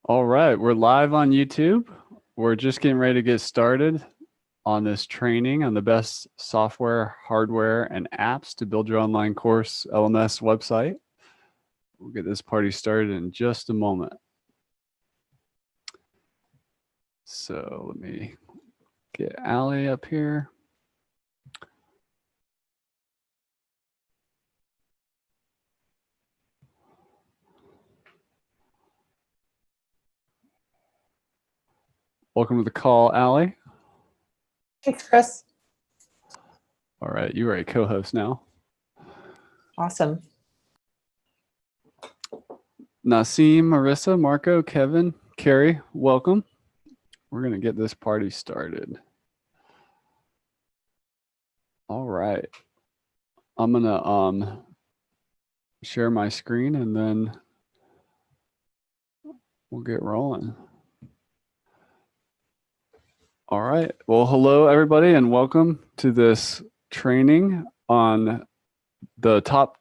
All right, we're live on YouTube. We're just getting ready to get started on this training on the best software, hardware, and apps to build your online course LMS website. We'll get this party started in just a moment. So let me get Allie up here. Welcome to the call, Allie. Thanks, Chris. All right, you are a co-host now. Awesome. Nasim, Marissa, Marco, Kevin, Carrie, welcome. We're going to get this party started. All right. I'm going to share my screen and then we'll get rolling. All right. Well, hello, everybody, and welcome to this training on the top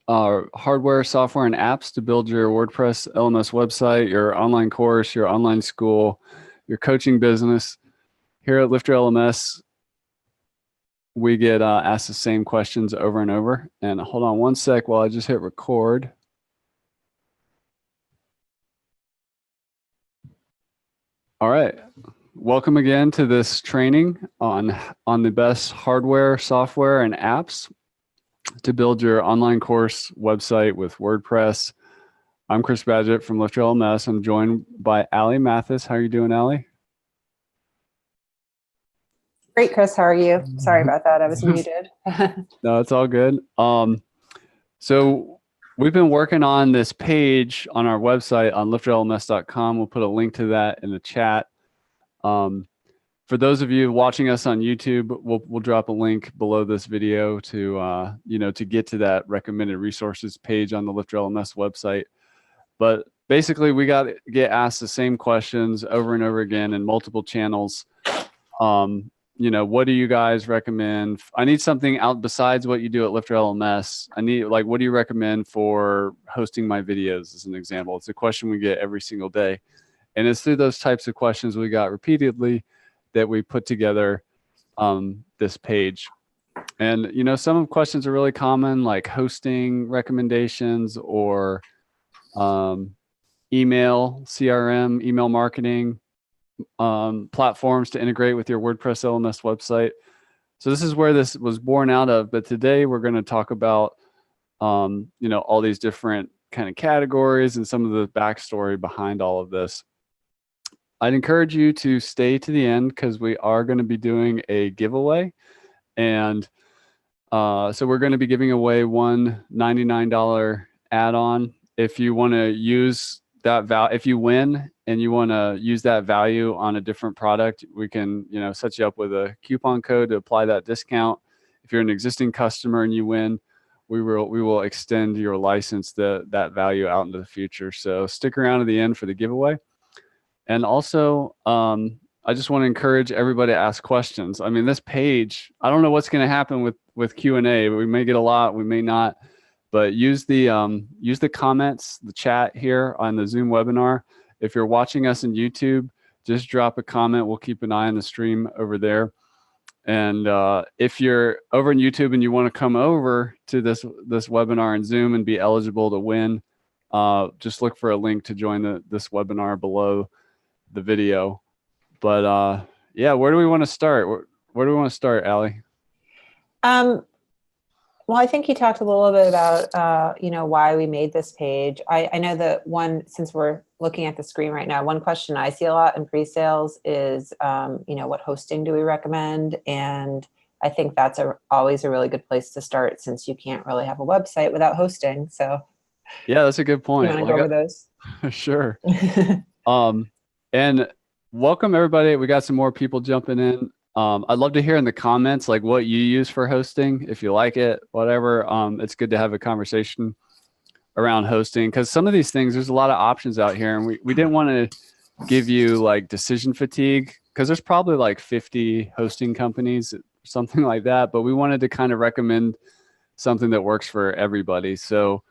hardware, software, and apps to build your WordPress LMS website, your online course, your online school, your coaching business. Here at Lift Your LMS, we get asked the same questions over and over. And hold on one sec while I just hit record. All right. Welcome again to this training on the best hardware, software, and apps to build your online course website with WordPress. I'm Chris Badgett from Lift Your LMS. I'm joined by Allie Mathis. How are you doing, Allie? Great, Chris. How are you? Sorry about that. I was muted. No, it's all good. So we've been working on this page on our website on liftyourlms.com. We'll put a link to that in the chat. For those of you watching us on YouTube, we'll drop a link below this video to to get to that recommended resources page on the Lift Your LMS website. But basically, we get asked the same questions over and over again in multiple channels. What do you guys recommend? I need something out besides what you do at Lift Your LMS. I need, what do you recommend for hosting my videos, as an example? It's a question we get every single day. And it's through those types of questions we got repeatedly that we put together this page. And, some of the questions are really common, like hosting recommendations or email, CRM, email marketing, platforms to integrate with your WordPress LMS website. So this is where this was born out of. But today we're going to talk about, all these different kind of categories and some of the backstory behind all of this. I'd encourage you to stay to the end because we are going to be doing a giveaway. And so we're going to be giving away one $99 add-on. If you want to use that value, if you win and you want to use that value on a different product, we can, set you up with a coupon code to apply that discount. If you're an existing customer and you win, we will extend your license that value out into the future. So stick around to the end for the giveaway. And also, I just want to encourage everybody to ask questions. I mean, this page, I don't know what's going to happen with Q&A. We may get a lot, we may not. But use the comments, the chat here on the Zoom webinar. If you're watching us on YouTube, just drop a comment. We'll keep an eye on the stream over there. And if you're over on YouTube and you want to come over to this webinar in Zoom and be eligible to win, just look for a link to join this webinar below the video. But yeah, where do we want to start? Where do we want to start, Allie? Well, I think you talked a little bit about, why we made this page. I know that one, since we're looking at the screen right now, one question I see a lot in pre-sales is, what hosting do we recommend? And I think that's always a really good place to start since you can't really have a website without hosting. So yeah, that's a good point. You want to go over those? Sure. And welcome everybody. We got some more people jumping in. I'd love to hear in the comments what you use for hosting, if you like it, whatever. It's good to have a conversation around hosting because some of these things, there's a lot of options out here, and we didn't want to give you decision fatigue because there's probably 50 hosting companies, something like that. But we wanted to kind of recommend something that works for everybody. So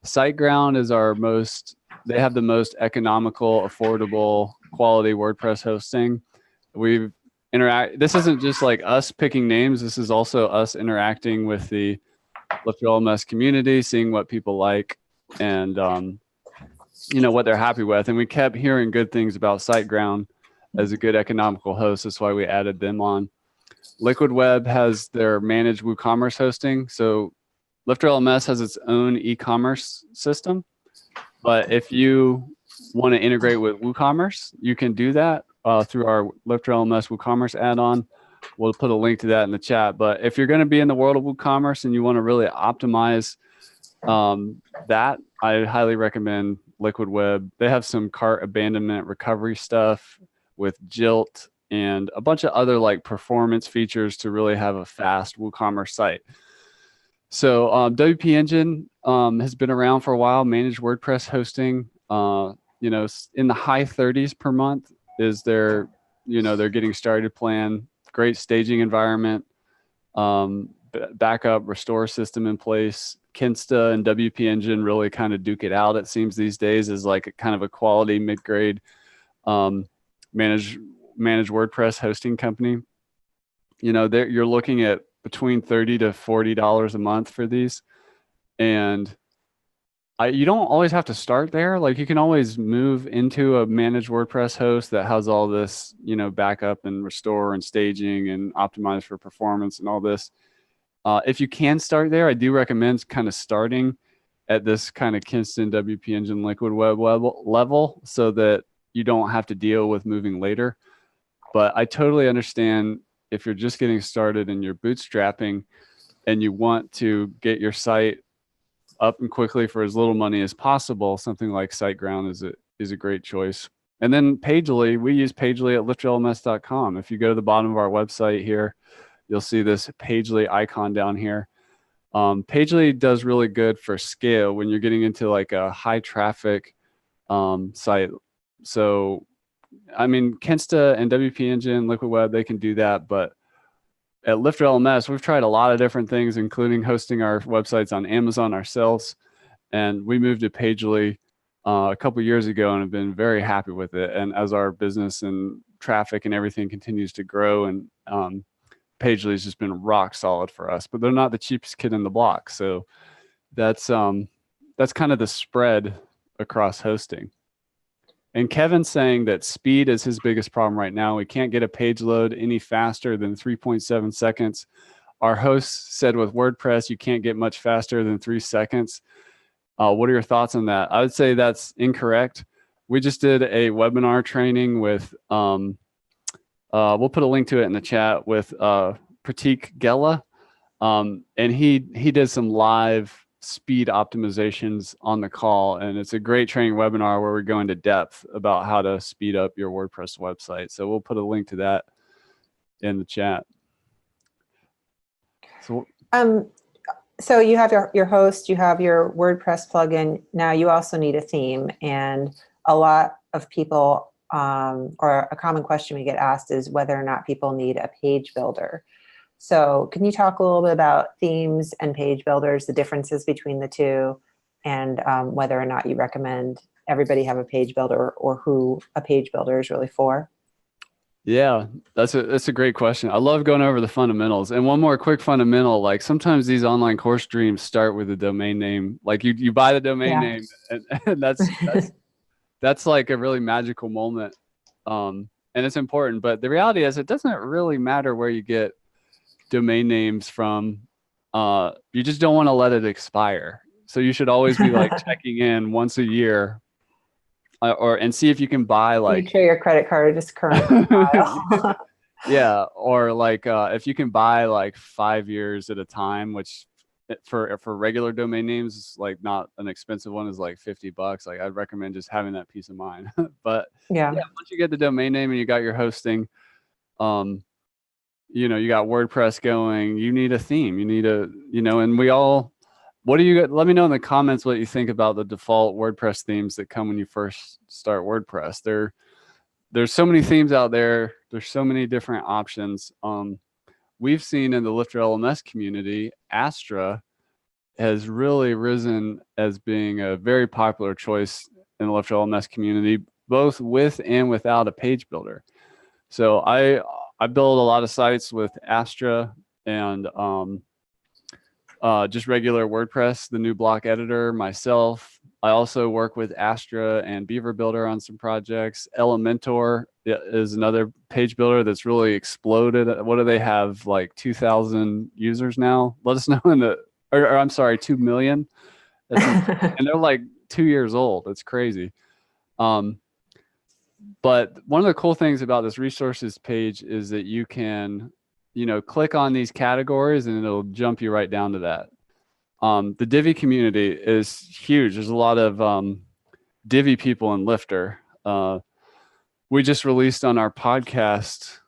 SiteGround is our most They have the most economical, affordable, quality WordPress hosting. This isn't just like us picking names. This is also us interacting with the Lifter LMS community, seeing what people like and, what they're happy with. And we kept hearing good things about SiteGround as a good economical host. That's why we added them on. Liquid Web has their managed WooCommerce hosting. So Lifter LMS has its own e-commerce system. But if you want to integrate with WooCommerce, you can do that through our Lifter LMS WooCommerce add-on. We'll put a link to that in the chat. But if you're going to be in the world of WooCommerce and you want to really optimize that, I highly recommend Liquid Web. They have some cart abandonment recovery stuff with Jilt and a bunch of other like performance features to really have a fast WooCommerce site. So WP Engine has been around for a while. Managed WordPress hosting, in the high 30s per month is their getting started plan. Great staging environment, backup restore system in place. Kinsta and WP Engine really kind of duke it out, it seems these days, as like a kind of a quality mid-grade managed WordPress hosting company. You're looking at between $30 to $40 a month for these. And you don't always have to start there. Like you can always move into a managed WordPress host that has all this, backup and restore and staging and optimize for performance and all this. If you can start there, I do recommend kind of starting at this kind of Kinston, WP Engine, Liquid Web level so that you don't have to deal with moving later. But I totally understand if you're just getting started and you're bootstrapping and you want to get your site up and quickly for as little money as possible, something like SiteGround is a great choice. And then Pagely, we use Pagely at lifterlms.com. If you go to the bottom of our website here, you'll see this Pagely icon down here. Pagely does really good for scale when you're getting into like a high traffic site. So, I mean, Kinsta and WP Engine, Liquid Web, they can do that. But at Lifter LMS, we've tried a lot of different things, including hosting our websites on Amazon ourselves. And we moved to Pagely a couple years ago and have been very happy with it. And as our business and traffic and everything continues to grow, and Pagely has just been rock solid for us. But they're not the cheapest kid in the block. So that's kind of the spread across hosting. And Kevin's saying that speed is his biggest problem right now. We can't get a page load any faster than 3.7 seconds. Our host said with WordPress, you can't get much faster than 3 seconds. What are your thoughts on that? I would say that's incorrect. We just did a webinar training with, we'll put a link to it in the chat, with Pratik Gela. And he did some live speed optimizations on the call, and it's a great training webinar where we go into depth about how to speed up your WordPress website. So we'll put a link to that in the chat. So you have your host, you have your WordPress plugin. Now you also need a theme, and a lot of people, or a common question we get asked is whether or not people need a page builder. So can you talk a little bit about themes and page builders, the differences between the two, and whether or not you recommend everybody have a page builder or who a page builder is really for? Yeah, that's a great question. I love going over the fundamentals. And one more quick fundamental, like sometimes these online course dreams start with a domain name. Like you buy the domain name, and that's like a really magical moment. And it's important. But the reality is it doesn't really matter where you get domain names from. You just don't want to let it expire. So you should always be like checking in once a year, and see if you can buy like, make sure your credit card is current. Yeah, or like if you can buy like 5 years at a time, which for regular domain names is like not an expensive one, is like $50. Like I'd recommend just having that peace of mind. But yeah, once you get the domain name and you got your hosting, you got WordPress going, you need a theme, you need and we all, let me know in the comments what you think about the default WordPress themes that come when you first start WordPress. There's so many themes out there. There's so many different options. We've seen in the Lifter LMS community, Astra has really risen as being a very popular choice in the Lifter LMS community, both with and without a page builder. So I build a lot of sites with Astra and just regular WordPress, the new block editor myself. I also work with Astra and Beaver Builder on some projects. Elementor is another page builder that's really exploded. What do they have? Like 2,000 users now? Let us know in the, or I'm sorry, 2 million. And they're like 2 years old. It's crazy. But one of the cool things about this resources page is that you can, click on these categories and it'll jump you right down to that. The Divi community is huge. There's a lot of Divi people in Lifter. We just released on our podcast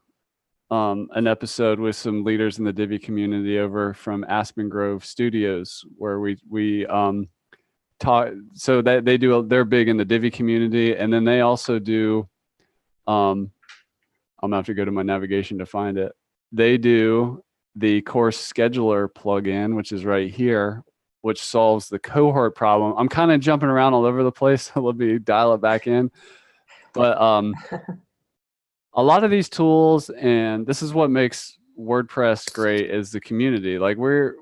an episode with some leaders in the Divi community over from Aspen Grove Studios, where we talk. So that they're big in the Divi community, and then they also do. I'm gonna have to go to my navigation to find it. They do the course scheduler plugin, which is right here, which solves the cohort problem. I'm kind of jumping around all over the place. So let me dial it back in. But a lot of these tools, and this is what makes WordPress great, is the community. Like we're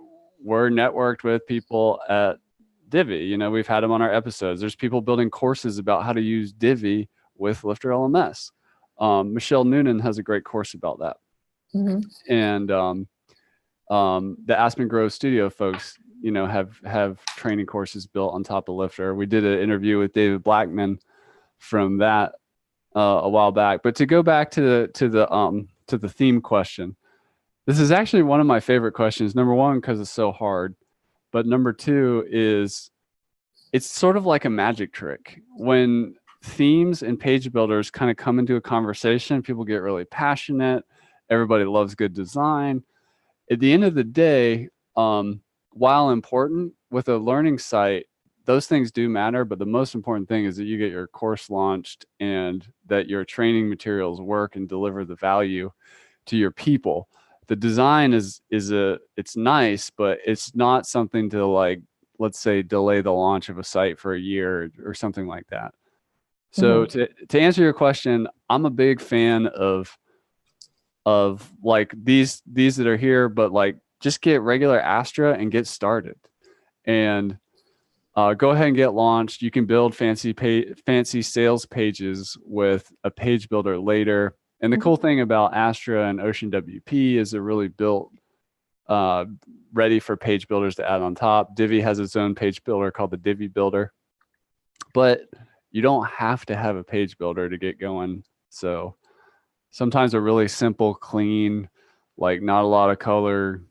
networked with people at Divi. We've had them on our episodes. There's people building courses about how to use Divi with Lifter LMS. Michelle Noonan has a great course about that. Mm-hmm. And the Aspen Grove Studio folks, have training courses built on top of Lifter. We did an interview with David Blackman from that a while back. But to go back to the theme question, this is actually one of my favorite questions. Number one, because it's so hard, but number two is it's sort of like a magic trick. When themes and page builders kind of come into a conversation, people get really passionate. Everybody loves good design. At the end of the day, while important with a learning site, those things do matter, but the most important thing is that you get your course launched and that your training materials work and deliver the value to your people. The design it's nice, but it's not something to, like, let's say, delay the launch of a site for a year or something like that. So to answer your question, I'm a big fan of like these that are here, but like just get regular Astra and get started, and go ahead and get launched. You can build fancy sales pages with a page builder later. And the cool thing about Astra and Ocean WP is they're really built ready for page builders to add on top. Divi has its own page builder called the Divi Builder, but you don't have to have a page builder to get going. So sometimes a really simple, clean, like not a lot of color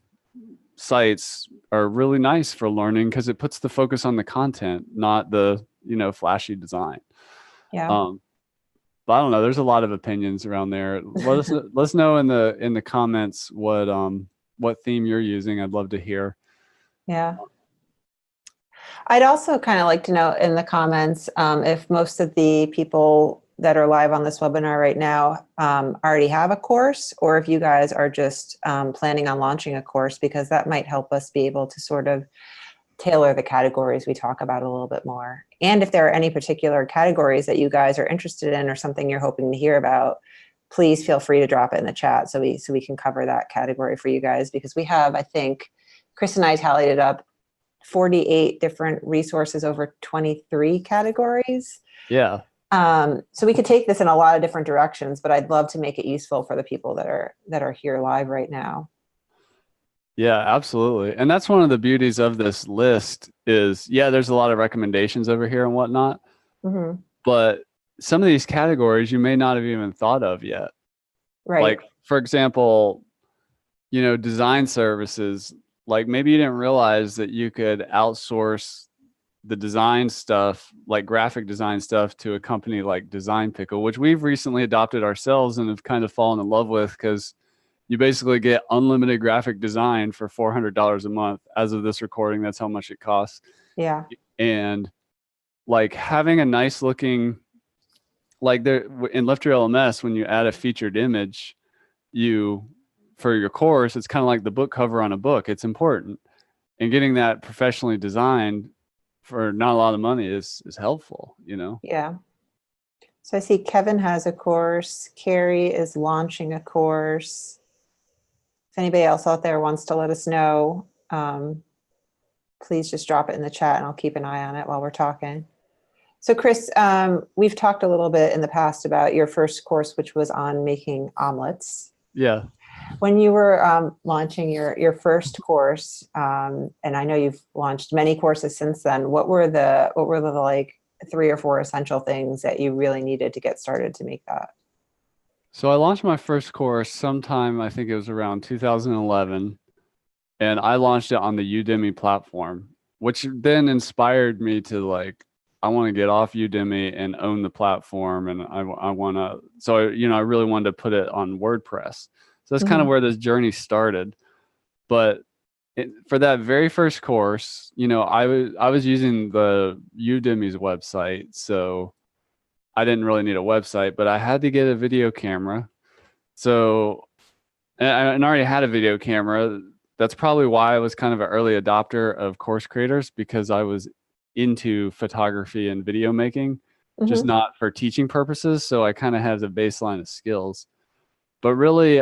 sites are really nice for learning because it puts the focus on the content, not the, flashy design. Yeah. But I don't know. There's a lot of opinions around there. Let us know in the comments what theme you're using. I'd love to hear. Yeah. I'd also kind of like to know in the comments if most of the people that are live on this webinar right now already have a course, or if you guys are just planning on launching a course, because that might help us be able to sort of tailor the categories we talk about a little bit more. And if there are any particular categories that you guys are interested in or something you're hoping to hear about, please feel free to drop it in the chat so we can cover that category for you guys, because we have, I think, Chris and I tallied it up, 48 different resources over 23 categories. Yeah. So we could take this in a lot of different directions, but I'd love to make it useful for the people that are here live right now. Yeah, absolutely. And that's one of the beauties of this list is, there's a lot of recommendations over here and whatnot, but some of these categories you may not have even thought of yet. Right. Like, for example, design services, like maybe you didn't realize that you could outsource the design stuff, like graphic design stuff, to a company like Design Pickle, which we've recently adopted ourselves and have kind of fallen in love with, because you basically get unlimited graphic design for $400 a month. As of this recording, that's how much it costs. Yeah. And like having a nice looking, like there in Lifter LMS, when you add a featured image, for your course, it's kind of like the book cover on a book. It's important. And getting that professionally designed for not a lot of money is helpful, you know? Yeah. So I see Kevin has a course. Carrie is launching a course. If anybody else out there wants to let us know, please just drop it in the chat and I'll keep an eye on it while we're talking. So Chris, we've talked a little bit in the past about your first course, which was on making omelets. Yeah. When you were launching your first course, and I know you've launched many courses since then, what were the like 3 or 4 essential things that you really needed to get started to make that? So I launched my first course sometime, I think it was around 2011, and I launched it on the Udemy platform, which then inspired me to like, I want to get off Udemy and own the platform. And I want to, so, you know, I really wanted to put it on WordPress. So that's kind of where this journey started. But for that very first course, you know, I was using the Udemy's website. So I didn't really need a website, but I had to get a video camera. So, and I already had a video camera. That's probably why I was kind of an early adopter of Course Creators, because I was into photography and video making, just not for teaching purposes. So I kind of have a baseline of skills. But really,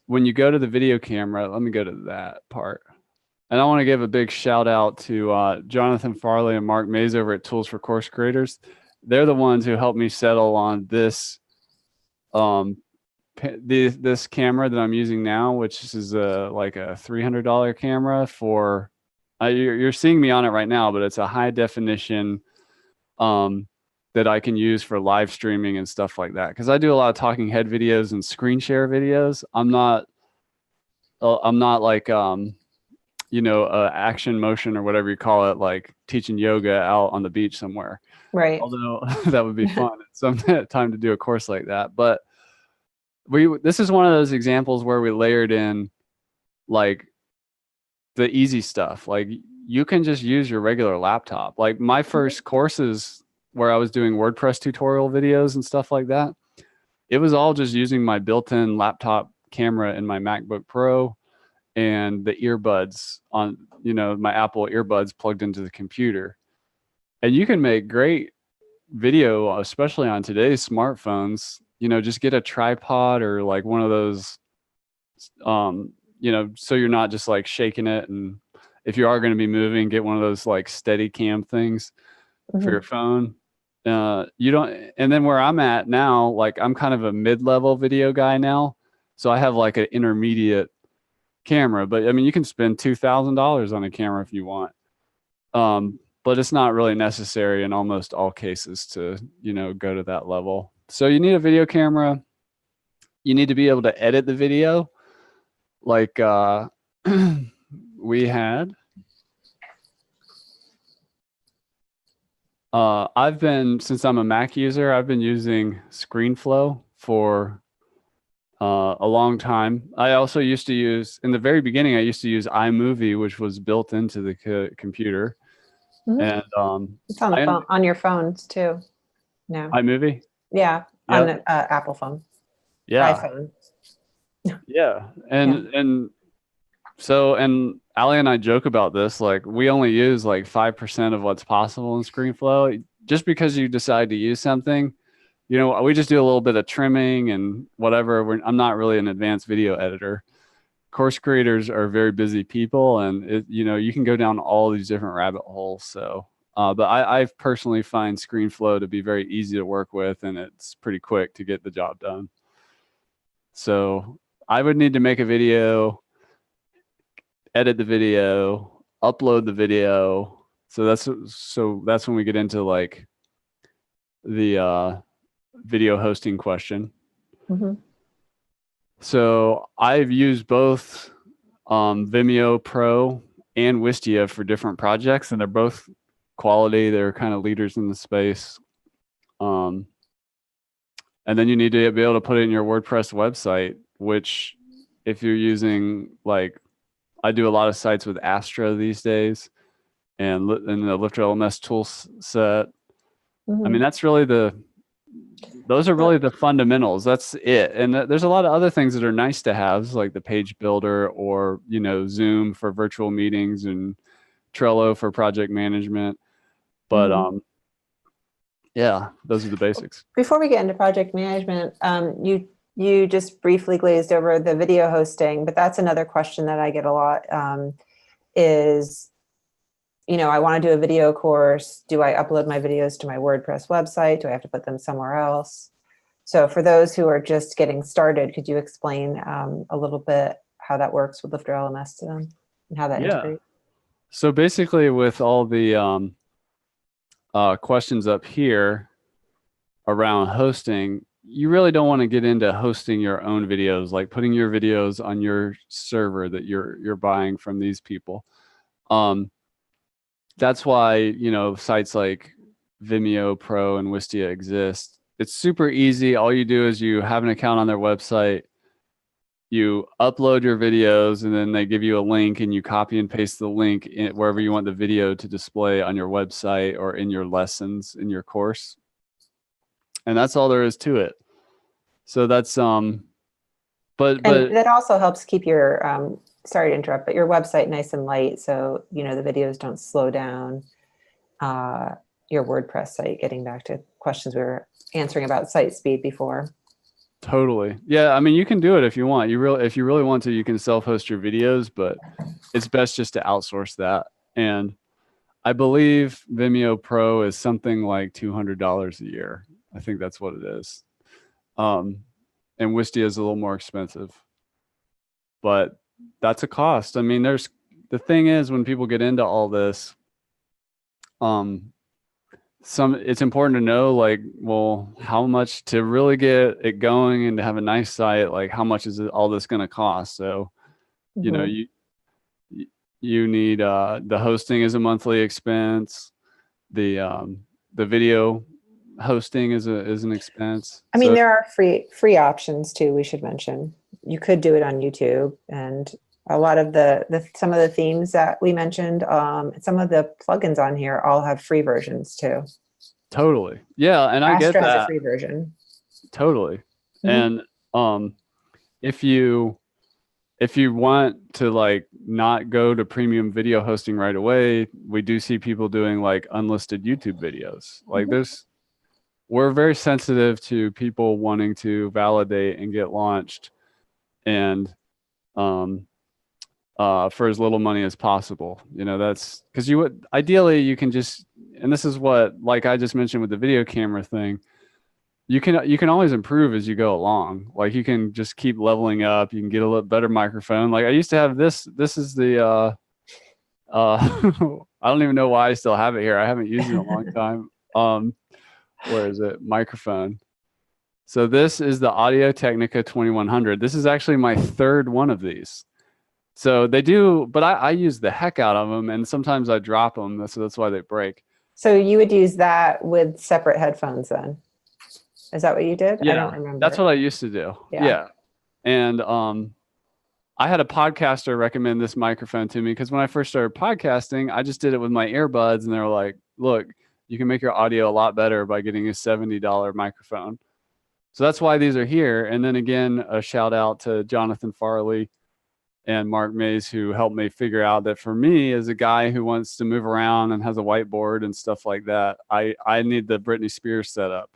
when you go to the video camera, let me go to that part. And I want to give a big shout out to Jonathan Farley and Mark Mays over at Tools for Course Creators. They're the ones who helped me settle on this this camera that I'm using now, which is like a $300 camera for, you're seeing me on it right now, but it's a high definition that I can use for live streaming and stuff like that. Cause I do a lot of talking head videos and screen share videos. I'm not like, you know, action motion or whatever you call it, like teaching yoga out on the beach somewhere. Right. Although that would be fun at some time to do a course like that. But this is one of those examples where we layered in like the easy stuff. Like you can just use your regular laptop. Like my first courses where I was doing WordPress tutorial videos and stuff like that, it was all just using my built-in laptop camera in my MacBook Pro and the earbuds on, you know, my Apple earbuds plugged into the computer. And you can make great video, especially on today's smartphones. You know, just get a tripod or like one of those, you know, so you're not just like shaking it. And if you are going to be moving, get one of those like steady cam things for your phone. You don't, and then where I'm at now, like I'm kind of a mid-level video guy now. So I have like an intermediate camera, but I mean, you can spend $2,000 on a camera if you want. But it's not really necessary in almost all cases to, you know, go to that level. So you need a video camera. You need to be able to edit the video. Like we had. Since I'm a Mac user, I've been using ScreenFlow for a long time. I also used to use, in the very beginning, I used to use iMovie, which was built into the computer. And it's on the phone, on your phones too. No. iMovie? Yeah, on an Apple phone. Yeah. iPhone. Yeah. And so, and Ali and I joke about this, like we only use like 5% of what's possible in ScreenFlow. Just because you decide to use something, you know, we just do a little bit of trimming and whatever. I'm not really an advanced video editor. Course creators are very busy people, and you know, you can go down all these different rabbit holes. So, but I personally find ScreenFlow to be very easy to work with, and it's pretty quick to get the job done. So I would need to make a video, edit the video, upload the video. So that's when we get into like the video hosting question. So I've used both Vimeo Pro and Wistia for different projects, and they're both quality. They're kind of leaders in the space. And then you need to be able to put it in your WordPress website, which if you're using, like, I do a lot of sites with Astra these days and the Lifter LMS tool set. I mean, that's really those are really the fundamentals. That's it. And there's a lot of other things that are nice to have, like the page builder or, you know, Zoom for virtual meetings and Trello for project management. But yeah, those are the basics. Before we get into project management, you just briefly glazed over the video hosting, but that's another question that I get a lot, is, I want to do a video course. Do I upload my videos to my WordPress website? Do I have to put them somewhere else? So for those who are just getting started, could you explain a little bit how that works with Lifter LMS to them and how that integrates? So basically with all the questions up here around hosting, you really don't want to get into hosting your own videos, like putting your videos on your server that you're buying from these people. That's why, sites like Vimeo Pro and Wistia exist. It's super easy. All you do is you have an account on their website, you upload your videos, and then they give you a link, and you copy and paste the link wherever you want the video to display on your website or in your lessons in your course. And that's all there is to it. So that's but that also helps keep your sorry to interrupt, but your website nice and light, so the videos don't slow down your WordPress site. Getting back to questions we were answering about site speed before. Totally. Yeah, I mean, you can do it if you want. If you really want to, you can self-host your videos, but it's best just to outsource that. And I believe Vimeo Pro is something like $200 a year. I think that's what it is. And Wistia is a little more expensive, but that's a cost. I mean, the thing is, when people get into all this, it's important to know, like, well, how much to really get it going and to have a nice site, like how much is all this going to cost? So, you need the hosting is a monthly expense. The video hosting is an expense. I mean, there are free options too. We should mention you could do it on YouTube, and a lot of some of the themes that we mentioned, some of the plugins on here all have free versions too. Totally. Yeah, and I get that. Astra has a free version. Totally. And if you want to like not go to premium video hosting right away, we do see people doing like unlisted YouTube videos. Like we're very sensitive to people wanting to validate and get launched, and for as little money as possible. That's because ideally you can just, and this is what, like I just mentioned with the video camera thing, you can always improve as you go along. Like you can just keep leveling up. You can get a little better microphone. Like I used to have this is the I don't even know why I still have it here. I haven't used it in a long time. Where is it? Microphone. So this is the Audio Technica 2100. This is actually my third one of these. So they do, but I use the heck out of them, and sometimes I drop them, so that's why they break. So you would use that with separate headphones then? Is that what you did? Yeah, I don't remember. That's what I used to do. Yeah. And I had a podcaster recommend this microphone to me because when I first started podcasting, I just did it with my earbuds, and they were like, look, you can make your audio a lot better by getting a $70 microphone. So that's why these are here. And then again, a shout out to Jonathan Farley and Mark Mays, who helped me figure out that for me, as a guy who wants to move around and has a whiteboard and stuff like that, I need the Britney Spears setup.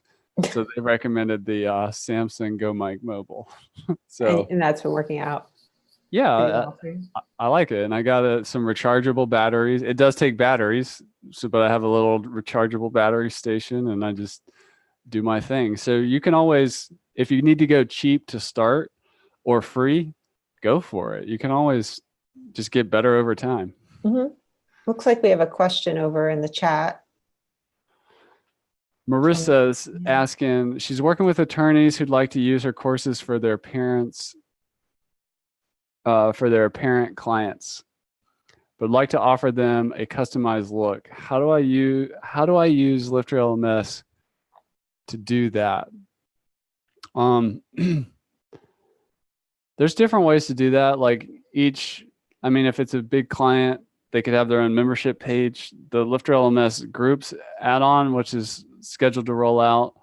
So they recommended the Samsung Go Mic Mobile. And that's been working out. Yeah, I like it. And I got some rechargeable batteries. It does take batteries, but I have a little rechargeable battery station, and I just do my thing. So you can always, if you need to go cheap to start or free, go for it. You can always just get better over time. Looks like we have a question over in the chat. Marissa's asking, she's working with attorneys who'd like to use her courses for their parents, for their parent clients, but like to offer them a customized look. How do I use Lifter LMS to do that? There's different ways to do that. Like if it's a big client, they could have their own membership page. The Lifter LMS groups add-on, which is scheduled to roll out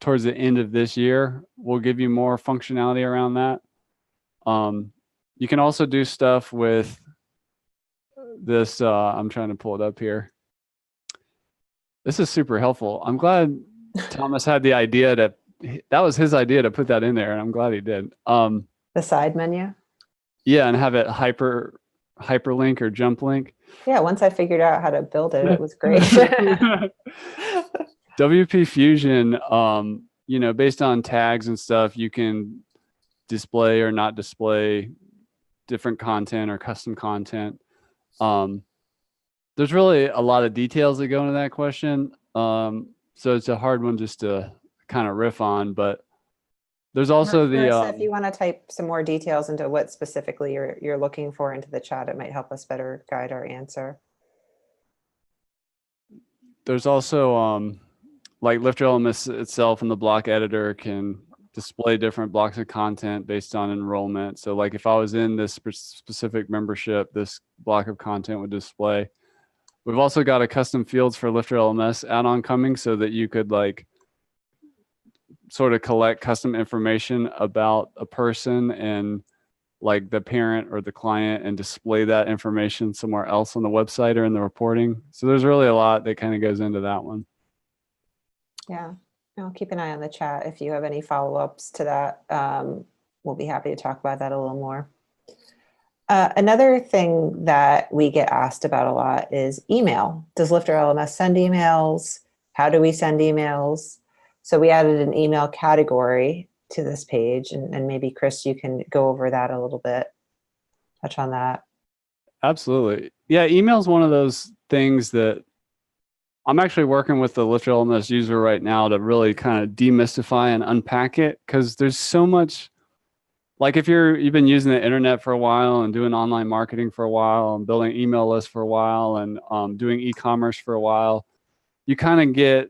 towards the end of this year, will give you more functionality around that. You can also do stuff with this, I'm trying to pull it up here. This is super helpful. I'm glad Thomas had the idea that was his idea to put that in there, and I'm glad he did. The side menu. Yeah, and have it hyperlink or jump link. Yeah, once I figured out how to build it, it was great. WP Fusion, based on tags and stuff, you can display or not display different content or custom content. There's really a lot of details that go into that question. So it's a hard one just to kind of riff on, but there's also Marissa, if you want to type some more details into what specifically you're looking for into the chat, it might help us better guide our answer. There's also like Lifter LMS itself and the block editor can display different blocks of content based on enrollment. So like if I was in this specific membership, this block of content would display. We've also got a custom fields for Lifter LMS add-on coming so that you could like sort of collect custom information about a person and like the parent or the client and display that information somewhere else on the website or in the reporting. So there's really a lot that kind of goes into that one. Yeah, I'll keep an eye on the chat. If you have any follow-ups to that, we'll be happy to talk about that a little more. Another thing that we get asked about a lot is email. Does Lifter LMS send emails? How do we send emails? So we added an email category to this page, and maybe Chris, you can go over that a little bit, touch on that. Absolutely. Yeah, email is one of those things that I'm actually working with the Lifter LMS user right now to really kind of demystify and unpack it, because there's so much. Like if you've been using the internet for a while and doing online marketing for a while and building email lists for a while and doing e-commerce for a while, you kind of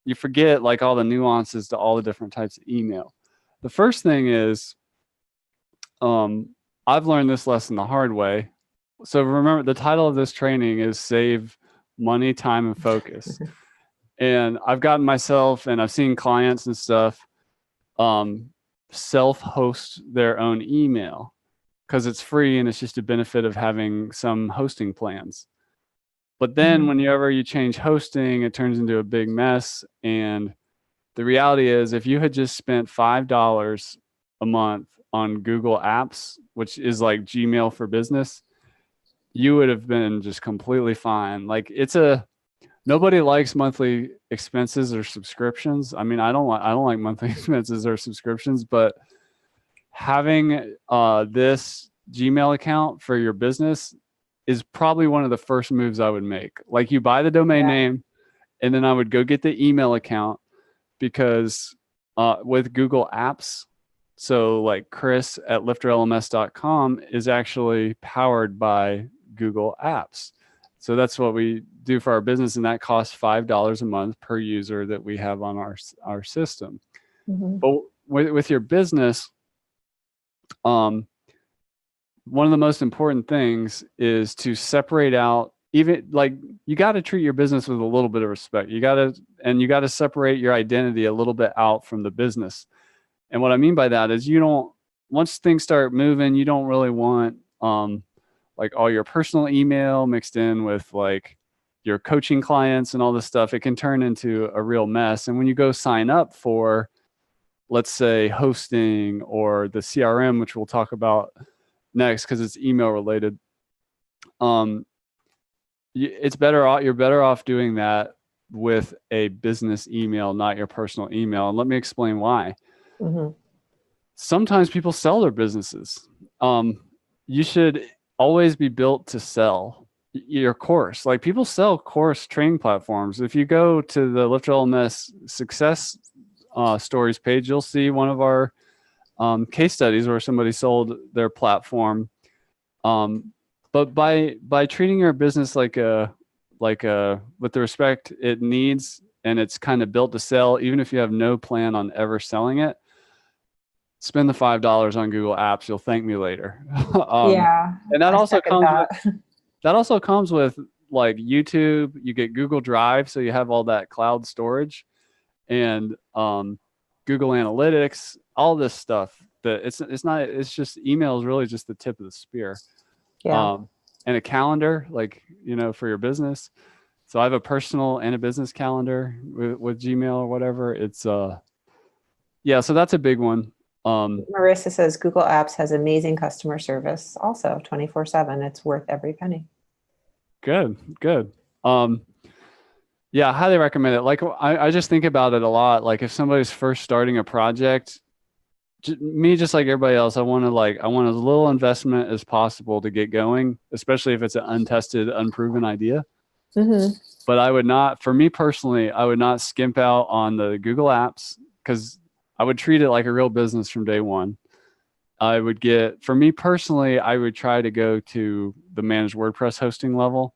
you forget like all the nuances to all the different types of email. The first thing is, I've learned this lesson the hard way. So remember, the title of this training is Save Money, Time, and Focus. And I've gotten myself, and I've seen clients and stuff, self-host their own email because it's free and it's just a benefit of having some hosting plans. But then whenever you change hosting, it turns into a big mess. And the reality is, if you had just spent $5 a month on Google Apps, which is like Gmail for business, you would have been just completely fine. Like nobody likes monthly expenses or subscriptions. I mean, I don't like monthly expenses or subscriptions, but having this Gmail account for your business is probably one of the first moves I would make. Like you buy the domain name, and then I would go get the email account, because with Google Apps, so like Chris at lifterlms.com is actually powered by Google Apps. So that's what we do for our business, and that costs $5 a month per user that we have on our system. But with your business, one of the most important things is to separate out, even like you got to treat your business with a little bit of respect. You got to separate your identity a little bit out from the business. And what I mean by that is once things start moving, you don't really want like all your personal email mixed in with like your coaching clients and all this stuff. It can turn into a real mess. And when you go sign up for, let's say, hosting or the CRM, which we'll talk about next because it's email related, it's better off. You're better off doing that with a business email, not your personal email. And let me explain why. Sometimes people sell their businesses. You should always be built to sell your course. Like people sell course training platforms. If you go to the Lifter LMS success stories page, you'll see one of our case studies where somebody sold their platform. But by treating your business like a with the respect it needs, and it's kind of built to sell, even if you have no plan on ever selling it, spend the $5 on Google Apps. You'll thank me later. And that also comes with like YouTube. You get Google Drive, so you have all that cloud storage, and Google Analytics, all this stuff. It's just email is really just the tip of the spear. and a calendar, like, for your business. So I have a personal and a business calendar with Gmail or whatever. It's yeah, so that's a big one. Marissa says Google Apps has amazing customer service, also 24/7. It's worth every penny. Good. Yeah, I highly recommend it. Like I just think about it a lot. Like if somebody's first starting a project, me just like everybody else, I want as little investment as possible to get going, especially if it's an untested, unproven idea. Mm-hmm. But I would not, for me personally, I would not skimp out on the Google Apps because I would treat it like a real business from day one. For me personally, I would try to go to the managed WordPress hosting level.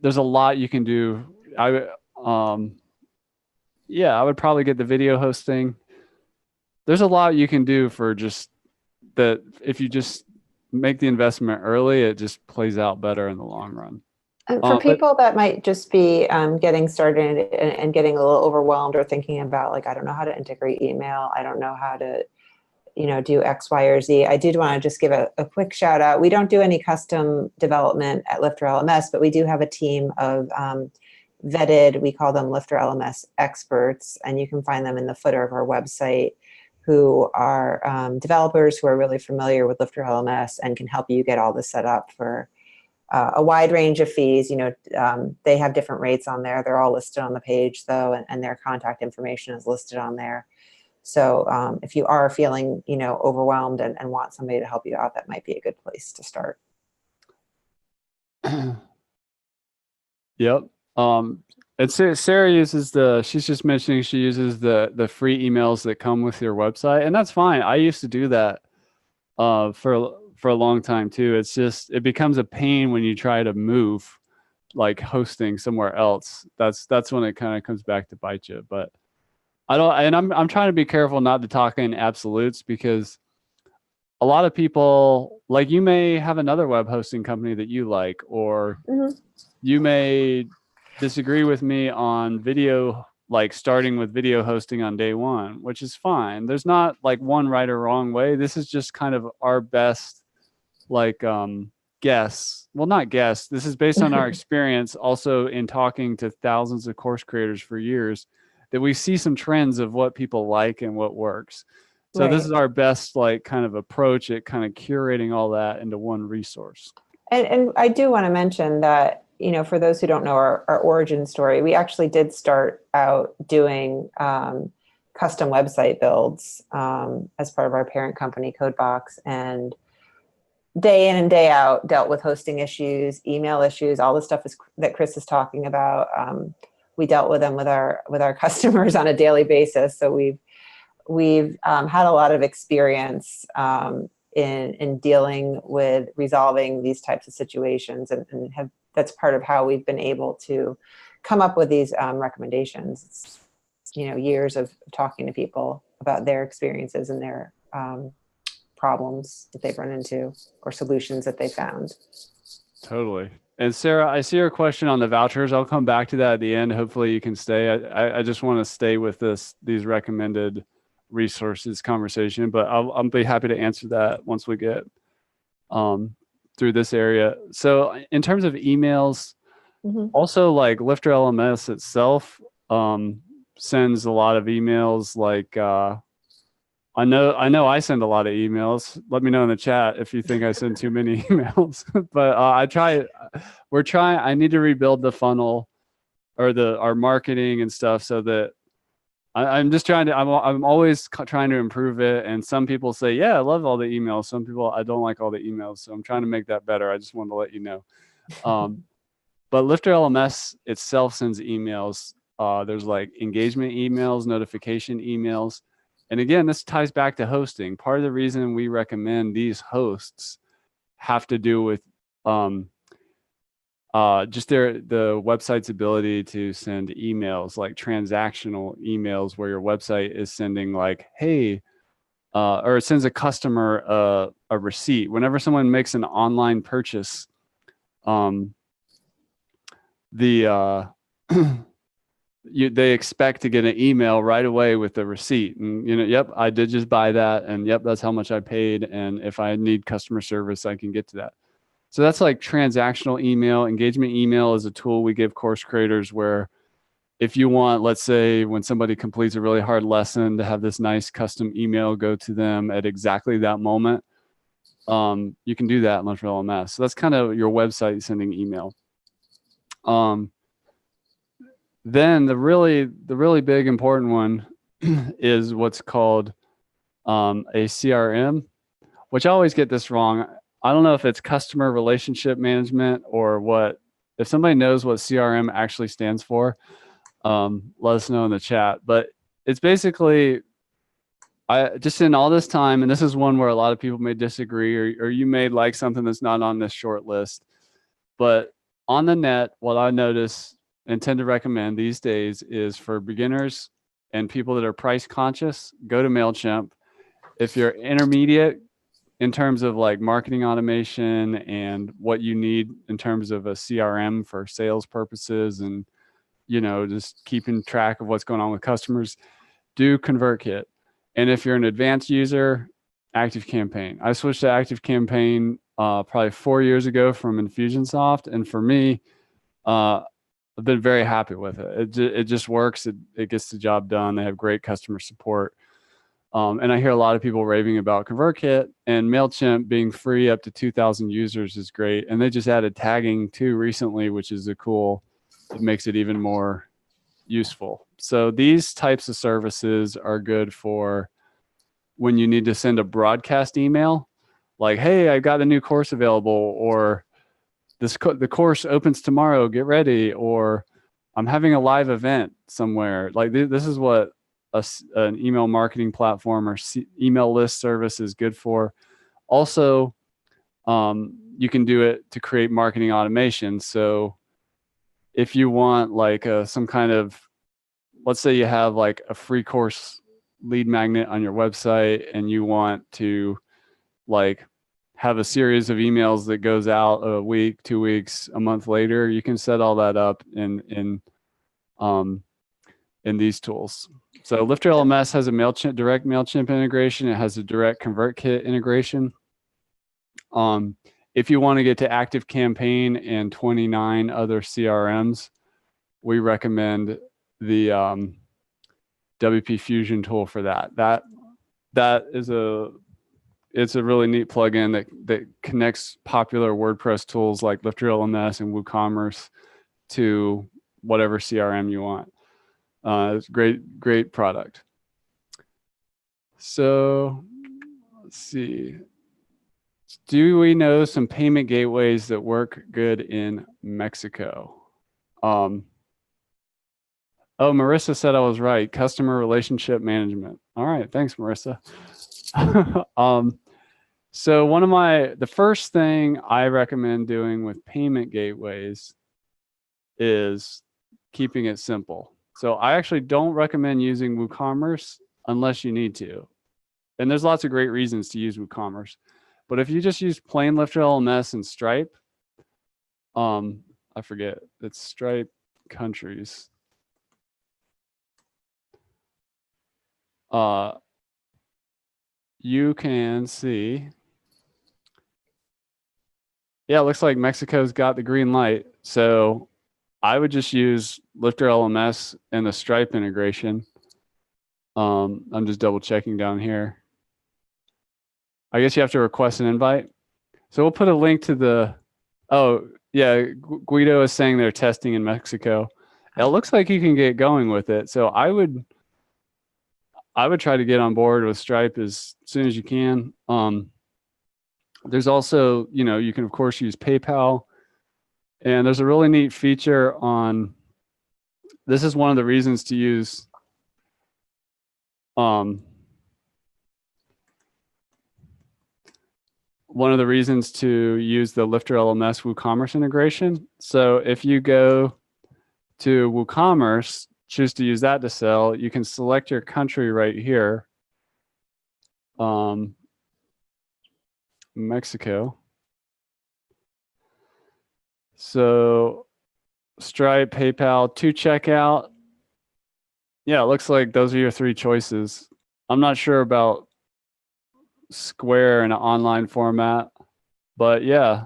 There's a lot you can do. Yeah, I would probably get the video hosting. There's a lot you can do for just that. If you just make the investment early, it just plays out better in the long run. And for people that might just be getting started and getting a little overwhelmed or thinking about like, I don't know how to integrate email. I don't know how to, do X, Y, or Z. I did want to just give a quick shout out. We don't do any custom development at Lifter LMS, but we do have a team of vetted, we call them Lifter LMS experts, and you can find them in the footer of our website, who are developers who are really familiar with Lifter LMS and can help you get all this set up for a wide range of fees. They have different rates on there. They're all listed on the page though, and their contact information is listed on there. So if you are feeling, overwhelmed and want somebody to help you out, that might be a good place to start. Yep. And Sarah uses she's just mentioning she uses the free emails that come with your website, and that's fine. I used to do that for a long time too. It's just, it becomes a pain when you try to move like hosting somewhere else. That's when it kind of comes back to bite you. But I'm trying to be careful not to talk in absolutes, because a lot of people, like, you may have another web hosting company that you like, or you may disagree with me on video, like starting with video hosting on day one, which is fine. There's not like one right or wrong way. This is just kind of our best, like, guess. Well, not guess. This is based on our experience also in talking to thousands of course creators for years, that we see some trends of what people like and what works. So This is our best, like, kind of approach at kind of curating all that into one resource. And I do want to mention that, for those who don't know our origin story, we actually did start out doing custom website builds as part of our parent company, Codebox, and day in and day out dealt with hosting issues, email issues, all the stuff that Chris is talking about. We dealt with them with our customers on a daily basis. So we've had a lot of experience in dealing with resolving these types of situations, and that's part of how we've been able to come up with these recommendations. It's, years of talking to people about their experiences and their problems that they've run into or solutions that they found. Totally. And Sarah, I see your question on the vouchers. I'll come back to that at the end. Hopefully you can stay. I just want to stay with these recommended resources conversation, but I'll be happy to answer that once we get through this area. So in terms of emails, also, like, Lifter LMS itself sends a lot of emails. Like, I know I send a lot of emails. Let me know in the chat if you think I send too many emails. But I need to rebuild the funnel, or our marketing and stuff, so that I'm just trying to, I'm always trying to improve it. And some people say, yeah, I love all the emails. Some people, I don't like all the emails. So I'm trying to make that better. I just wanted to let you know. But Lifter LMS itself sends emails. There's like engagement emails, notification emails. And again, this ties back to hosting. Part of the reason we recommend these hosts have to do with just the website's ability to send emails, like transactional emails, where your website is sending like, hey, or it sends a customer a receipt. Whenever someone makes an online purchase, the they expect to get an email right away with the receipt, and yep, I did just buy that, and yep, that's how much I paid, and if I need customer service, I can get to that. So that's like transactional email. Engagement email is a tool we give course creators where if you want, let's say when somebody completes a really hard lesson, to have this nice custom email go to them at exactly that moment, you can do that in Lifter LMS. So that's kind of your website sending email. Then the really big important one is what's called a CRM, which I always get this wrong. I don't know if it's customer relationship management or what. If somebody knows what CRM actually stands for, let us know in the chat. But it's basically, I just in all this time, and this is one where a lot of people may disagree, or you may like something that's not on this short list. But on the net, what I notice and tend to recommend these days is for beginners and people that are price conscious, go to MailChimp. If you're intermediate in terms of like marketing automation and what you need in terms of a CRM for sales purposes and, just keeping track of what's going on with customers, do ConvertKit. And if you're an advanced user, ActiveCampaign. I switched to ActiveCampaign probably 4 years ago from Infusionsoft. And for me, I've been very happy with it. It just works. It gets the job done. They have great customer support. And I hear a lot of people raving about ConvertKit, and MailChimp being free up to 2,000 users is great. And they just added tagging too recently, which is it makes it even more useful. So these types of services are good for when you need to send a broadcast email, like, hey, I got a new course available, or the course opens tomorrow, get ready, or I'm having a live event somewhere. Like this is what an email marketing platform or email list service is good for. Also, you can do it to create marketing automation. So if you want like some kind of, let's say you have like a free course lead magnet on your website and you want to like have a series of emails that goes out a week, 2 weeks, a month later, you can set all that up in these tools. So Lifter LMS has a direct MailChimp integration. It has a direct ConvertKit integration. If you want to get to ActiveCampaign and 29 other CRMs, we recommend the WP Fusion tool for that. That is it's a really neat plugin that connects popular WordPress tools like Lifter LMS and WooCommerce to whatever CRM you want. It's great product. So let's see. Do we know some payment gateways that work good in Mexico? Oh, Marissa said I was right. Customer relationship management. All right. Thanks, Marissa. So the first thing I recommend doing with payment gateways is keeping it simple. So I actually don't recommend using WooCommerce unless you need to. And there's lots of great reasons to use WooCommerce. But if you just use plain Lifter LMS and Stripe, I forget, it's Stripe countries. You can see, yeah, it looks like Mexico's got the green light. So I would just use Lifter LMS and the Stripe integration. I'm just double checking down here. I guess you have to request an invite. So we'll put a link to oh yeah, Guido is saying they're testing in Mexico. It looks like you can get going with it. So I would try to get on board with Stripe as soon as you can. There's also, you can of course use PayPal, and there's a really neat feature on, this is one of the reasons to use, the Lifter LMS WooCommerce integration. So if you go to WooCommerce, choose to use that to sell, you can select your country right here. Mexico. So Stripe, PayPal, to checkout. Yeah, it looks like those are your three choices. I'm not sure about Square in an online format, but yeah.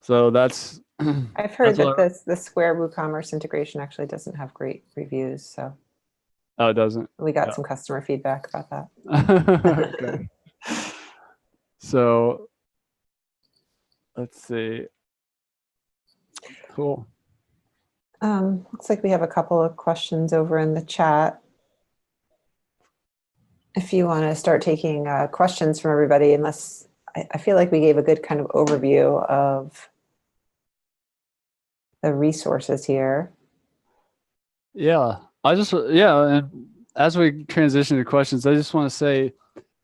So that's I've heard that's that what. the Square WooCommerce integration actually doesn't have great reviews, so Oh, it doesn't. we got Yeah. some customer feedback about Okay. that. So let's see. Cool. Looks like we have a couple of questions over in the chat. If you want to start taking questions from everybody, unless I feel like we gave a good kind of overview of the resources here. Yeah. And as we transition to questions, I just want to say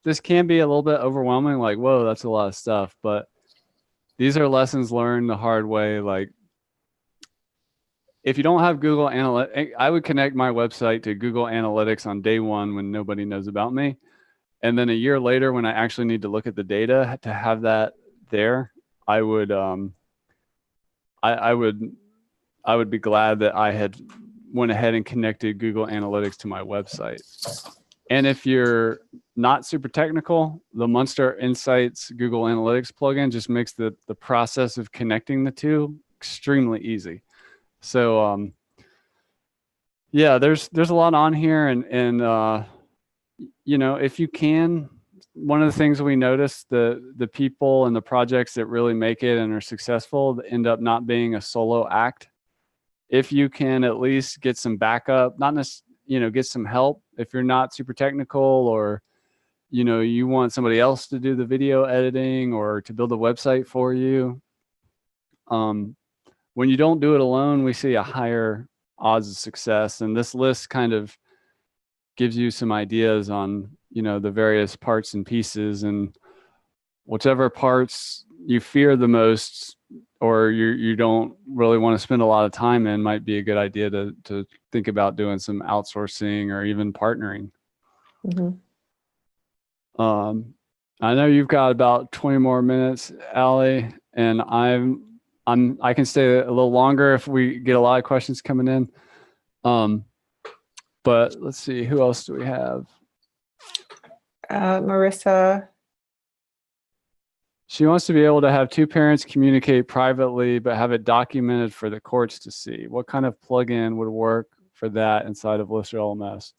this can be a little bit overwhelming. Like, whoa, that's a lot of stuff. But these are lessons learned the hard way. Like, if you don't have Google Analytics, I would connect my website to Google Analytics on day one when nobody knows about me. And then a year later, when I actually need to look at the data to have that there, I would, I would, I would be glad that I had went ahead and connected Google Analytics to my website. And if you're not super technical, the Munster Insights Google Analytics plugin just makes the process of connecting the two extremely easy. So yeah, there's a lot on here, and you know, if you can, one of the things we notice, the people and the projects that really make it and are successful end up not being a solo act. If you can at least get some backup, not necessarily, you know, get some help if you're not super technical, or you know, you want somebody else to do the video editing or to build a website for you. When you don't do it alone, we see a higher odds of success. And this list kind of gives you some ideas on, you know, the various parts and pieces, and whichever parts you fear the most or you don't really want to spend a lot of time in might be a good idea to think about doing some outsourcing or even partnering. Mhm. I know you've got about 20 more minutes, Allie, and I can stay a little longer if we get a lot of questions coming in. But let's see, who else do we have? Marissa. She wants to be able to have two parents communicate privately, but have it documented for the courts to see. What kind of plugin would work for that inside of Lister LMS?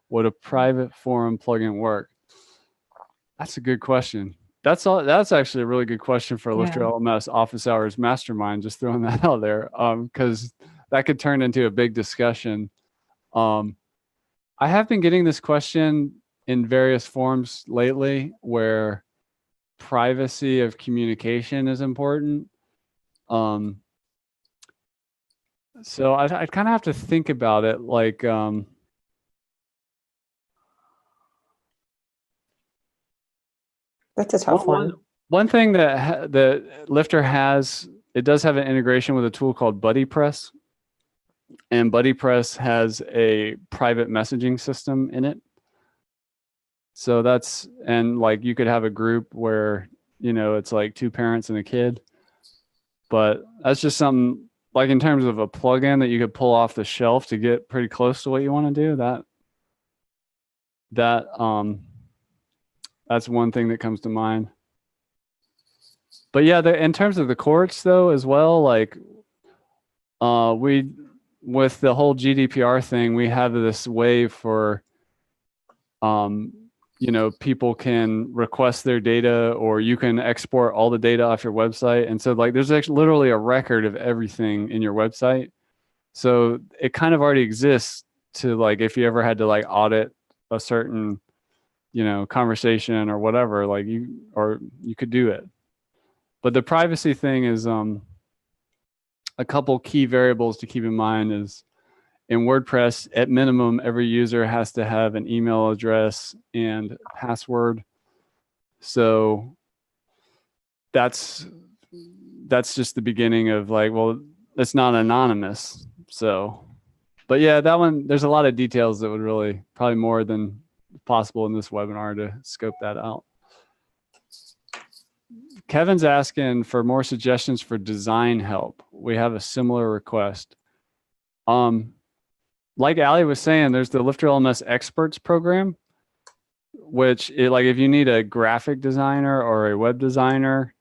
Would a private forum plugin work? That's a good question. That's actually a really good question for Lister LMS Office Hours Mastermind. Just throwing that out there, because that could turn into a big discussion. I have been getting this question in various forms lately, where privacy of communication is important. So I'd kind of have to think about it. Like, That's a tough one. One thing that Lifter has, it does have an integration with a tool called BuddyPress, and BuddyPress has a private messaging system in it. So that's, and like you could have a group where, you know, it's like two parents and a kid, but that's just something like in terms of a plugin that you could pull off the shelf to get pretty close to what you want to do. That's one thing that comes to mind. But yeah, in terms of the courts though, as well, like we, with the whole GDPR thing, we have this way for, you know, people can request their data, or you can export all the data off your website. And so like, there's actually literally a record of everything in your website. So it kind of already exists to, like, if you ever had to like audit a certain, you know, conversation or whatever, like you could do it. But the privacy thing is, a couple key variables to keep in mind is, in WordPress, at minimum, every user has to have an email address and password. So that's just the beginning of like, well, it's not anonymous. So, but yeah, that one, there's a lot of details that would really, probably more than possible in this webinar to scope that out. Kevin's asking for more suggestions for design help. We have a similar request. Like Ali was saying, there's the Lifter LMS Experts program, which like if you need a graphic designer or a web designer,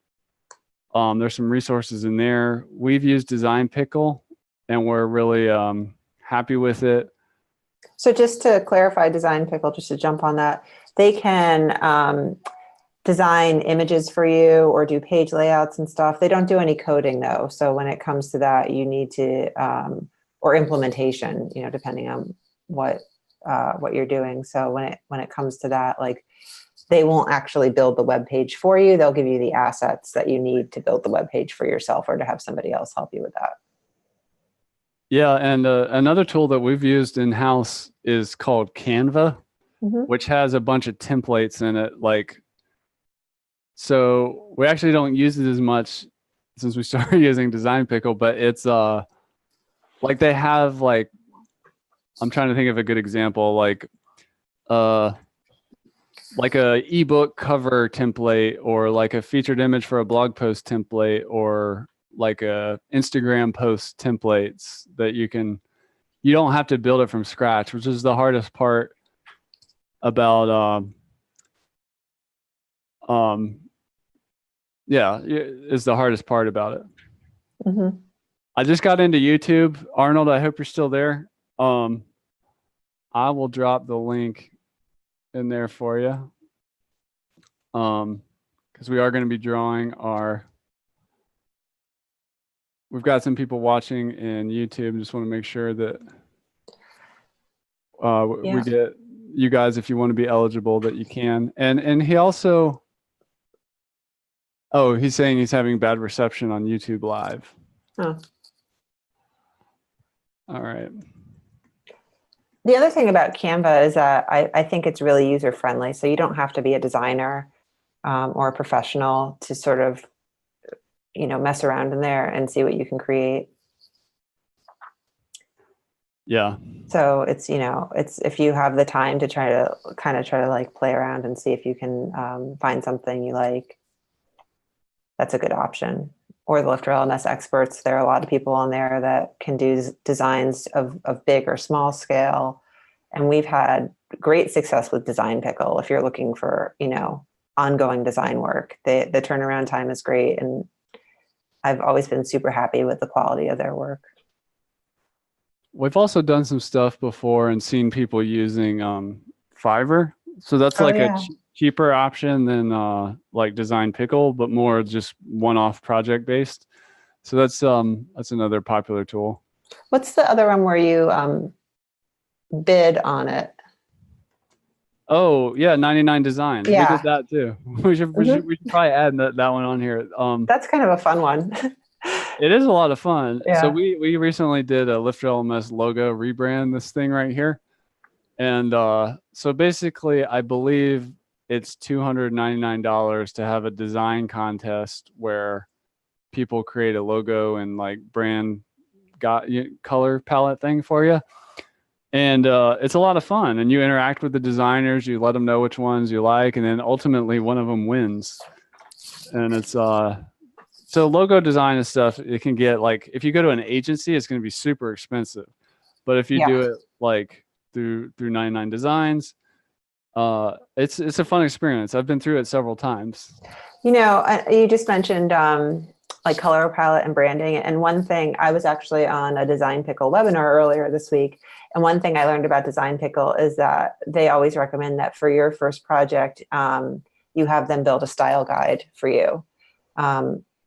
there's some resources in there. We've used Design Pickle, and we're really happy with it. So just to clarify, Design Pickle, just to jump on that, they can design images for you or do page layouts and stuff. They don't do any coding though. So when it comes to that, you need to, or implementation, you know, depending on what you're doing. So when it comes to that, like they won't actually build the web page for you. They'll give you the assets that you need to build the web page for yourself or to have somebody else help you with that. Yeah, and another tool that we've used in-house is called Canva, which has a bunch of templates in it. Like, so we actually don't use it as much since we started using Design Pickle, but it's like they have like, I'm trying to think of a good example, like a ebook cover template, or like a featured image for a blog post template, or like a Instagram post templates that you don't have to build it from scratch, which is the hardest part about yeah, is the hardest part about it. I just got into YouTube. Arnold, I hope you're still there. I will drop the link in there for you, because we are going to be drawing we've got some people watching in YouTube. Just want to make sure that we get you guys, if you want to be eligible, that you can. And he also, he's saying he's having bad reception on YouTube Live. Oh. All right. The other thing about Canva is that I think it's really user friendly. So you don't have to be a designer or a professional to sort of, you know, mess around in there and see what you can create. Yeah. So it's, you know, it's, if you have the time to try to like play around and see if you can find something you like, that's a good option. Or the Lifter LMS Experts. There are a lot of people on there that can do designs of big or small scale. And we've had great success with Design Pickle. If you're looking for, you know, ongoing design work, the turnaround time is great. And I've always been super happy with the quality of their work. We've also done some stuff before and seen people using Fiverr. So that's like a cheaper option than like Design Pickle, but more just one-off project based. So that's another popular tool. What's the other one where you bid on it? Oh yeah, 99 Design. Yeah. We did that too. We should probably add that one on here. That's kind of a fun one. It is a lot of fun. Yeah. So we recently did a Lifter LMS logo rebrand, this thing right here. And so basically, I believe it's $299 to have a design contest where people create a logo and like brand color palette thing for you. And it's a lot of fun. And you interact with the designers, you let them know which ones you like, and then ultimately one of them wins. And it's so logo design and stuff, it can get like, if you go to an agency, it's going to be super expensive. But if you do it like through 99 Designs, it's a fun experience. I've been through it several times. You know, you just mentioned like color palette and branding. And one thing, I was actually on a Design Pickle webinar earlier this week. And one thing I learned about Design Pickle is that they always recommend that for your first project, you have them build a style guide for you.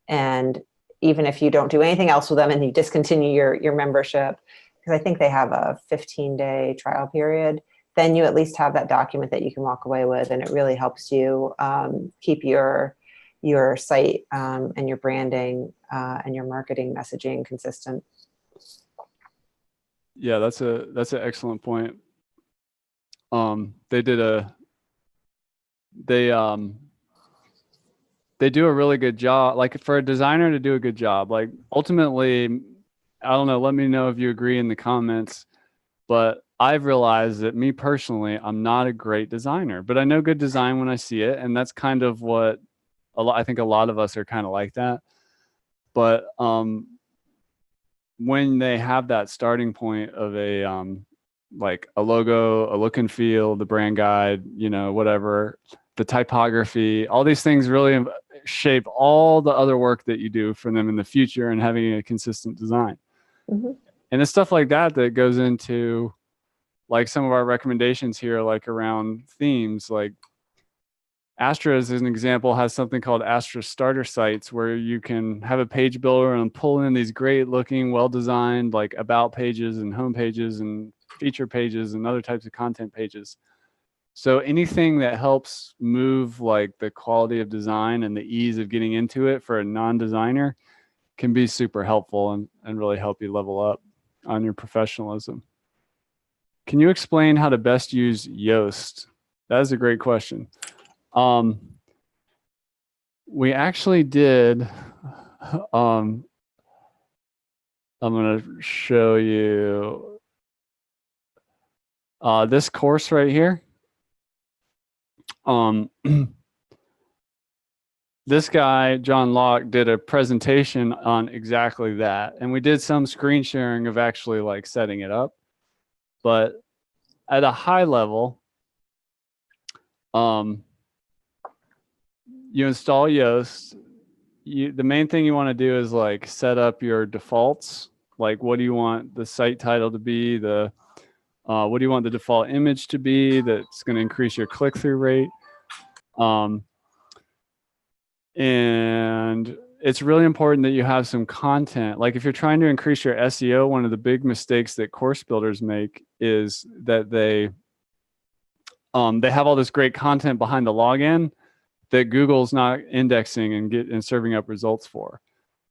And even if you don't do anything else with them and you discontinue your membership, because I think they have a 15-day trial period, then you at least have that document that you can walk away with. And it really helps you keep your site and your branding and your marketing messaging consistent. Yeah, that's an excellent point. They do a really good job. Like for a designer to do a good job, like ultimately, I don't know, let me know if you agree in the comments, but I've realized that me personally, I'm not a great designer, but I know good design when I see it. And that's kind of what I think a lot of us are kind of like that. But when they have that starting point of a like a logo, a look and feel, the brand guide, you know, whatever, the typography, all these things really shape all the other work that you do for them in the future and having a consistent design. Mm-hmm. And it's stuff like that that goes into like some of our recommendations here, like around themes. Like Astra, as an example, has something called Astra starter sites where you can have a page builder and pull in these great looking, well-designed like about pages and home pages and feature pages and other types of content pages. So anything that helps move like the quality of design and the ease of getting into it for a non-designer can be super helpful and really help you level up on your professionalism. Can you explain how to best use Yoast? That is a great question. We actually did, I'm going to show you this course right here. This guy, John Locke, did a presentation on exactly that. And we did some screen sharing of actually like setting it up. But at a high level, you install Yoast. The main thing you want to do is like set up your defaults. Like, what do you want the site title to be? What do you want the default image to be that's going to increase your click-through rate? And it's really important that you have some content. Like if you're trying to increase your SEO, one of the big mistakes that course builders make is that they have all this great content behind the login that Google's not indexing and serving up results for.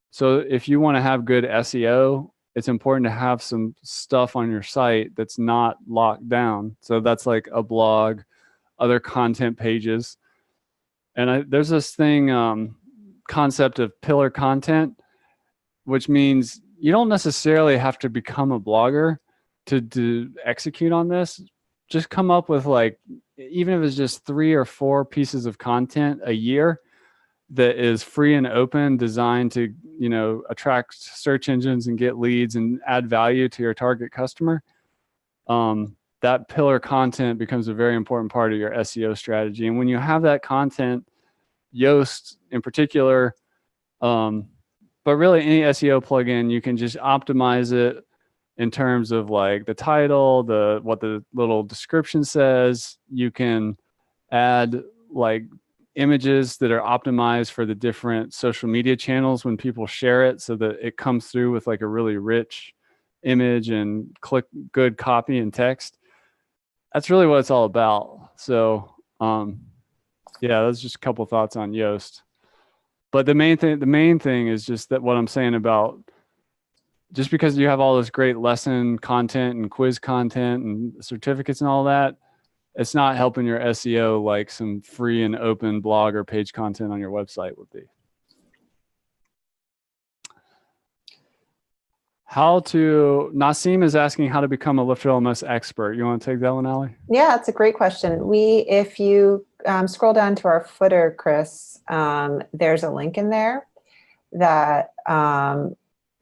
So if you want to have good SEO, it's important to have some stuff on your site that's not locked down. So that's like a blog, other content pages. And there's this thing, concept of pillar content, which means you don't necessarily have to become a blogger to execute on this. Just come up with like, even if it's just 3 or 4 pieces of content a year that is free and open, designed to, you know, attract search engines and get leads and add value to your target customer. That pillar content becomes a very important part of your SEO strategy. And when you have that content, Yoast in particular, but really any SEO plugin, you can just optimize it in terms of like the title, what the little description says. You can add like images that are optimized for the different social media channels when people share it, so that it comes through with like a really rich image and good copy and text. That's really what it's all about. So yeah, that's just a couple thoughts on Yoast. But the main thing is just that what I'm saying about, just because you have all this great lesson content and quiz content and certificates and all that, it's not helping your SEO like some free and open blog or page content on your website would be. Nasim is asking how to become a Lifter LMS expert. You want to take that one, Allie? Yeah, that's a great question. If you scroll down to our footer, Chris, there's a link in there that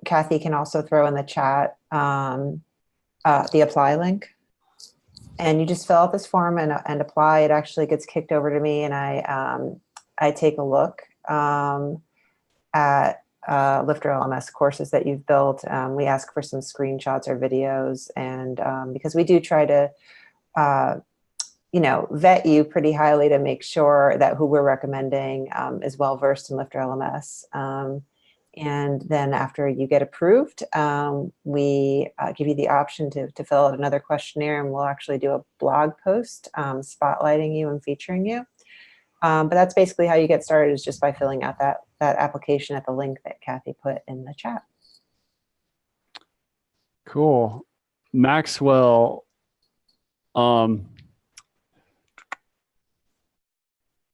Kathy can also throw in the chat, the apply link. And you just fill out this form and apply. It actually gets kicked over to me, and I take a look at Lifter LMS courses that you've built. We ask for some screenshots or videos, and because we do try to vet you pretty highly to make sure that who we're recommending is well versed in Lifter LMS. And then after you get approved, we give you the option to fill out another questionnaire, and we'll actually do a blog post spotlighting you and featuring you. But that's basically how you get started, is just by filling out that application at the link that Kathy put in the chat. Cool. Maxwell,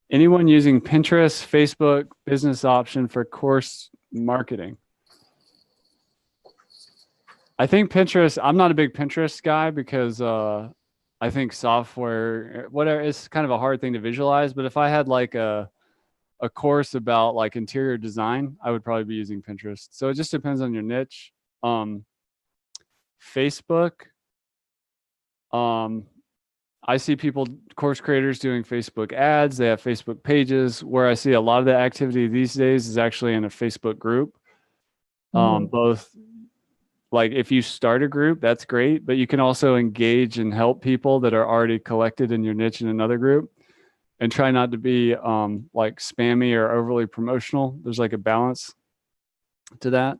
anyone using Pinterest, Facebook, Business Option for course marketing? I think Pinterest, I'm not a big Pinterest guy because I think software, whatever, it's kind of a hard thing to visualize. But if I had like a course about like interior design, I would probably be using Pinterest. So it just depends on your niche. Facebook. I see people, course creators, doing Facebook ads. They have Facebook pages. Where I see a lot of the activity these days is actually in a Facebook group. Both, like if you start a group, that's great, but you can also engage and help people that are already collected in your niche in another group, and try not to be like spammy or overly promotional. There's like a balance to that.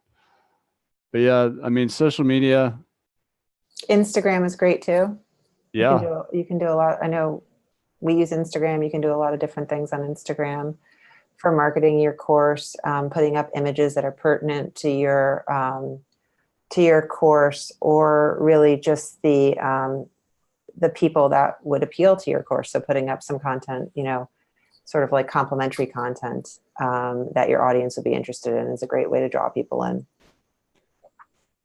But yeah, I mean, social media. Instagram is great too. Yeah. You can do a lot. I know we use Instagram. You can do a lot of different things on Instagram for marketing your course, putting up images that are pertinent to your course, or really just the people that would appeal to your course. So putting up some content, sort of like complimentary content that your audience would be interested in is a great way to draw people in.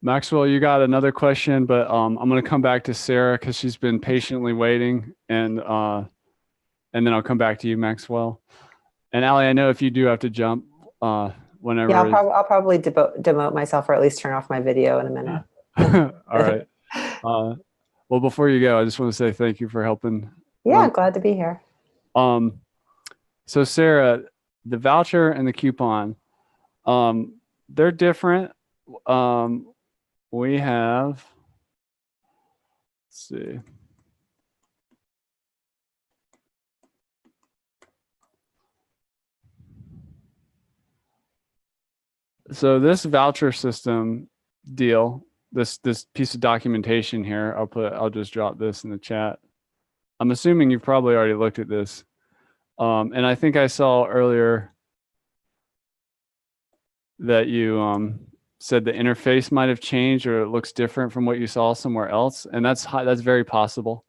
Maxwell, you got another question, but I'm going to come back to Sarah because she's been patiently waiting, and then I'll come back to you, Maxwell. And Allie, I know if you do have to jump whenever. Yeah, I'll probably demote myself, or at least turn off my video in a minute. All right. Well, before you go, I just want to say thank you for helping. Yeah, glad to be here. So Sarah, the voucher and the coupon, they're different. We have, let's see. So this voucher system deal, this piece of documentation here, I'll just drop this in the chat. I'm assuming you've probably already looked at this. And I think I saw earlier that you said the interface might have changed, or it looks different from what you saw somewhere else. And that's very possible.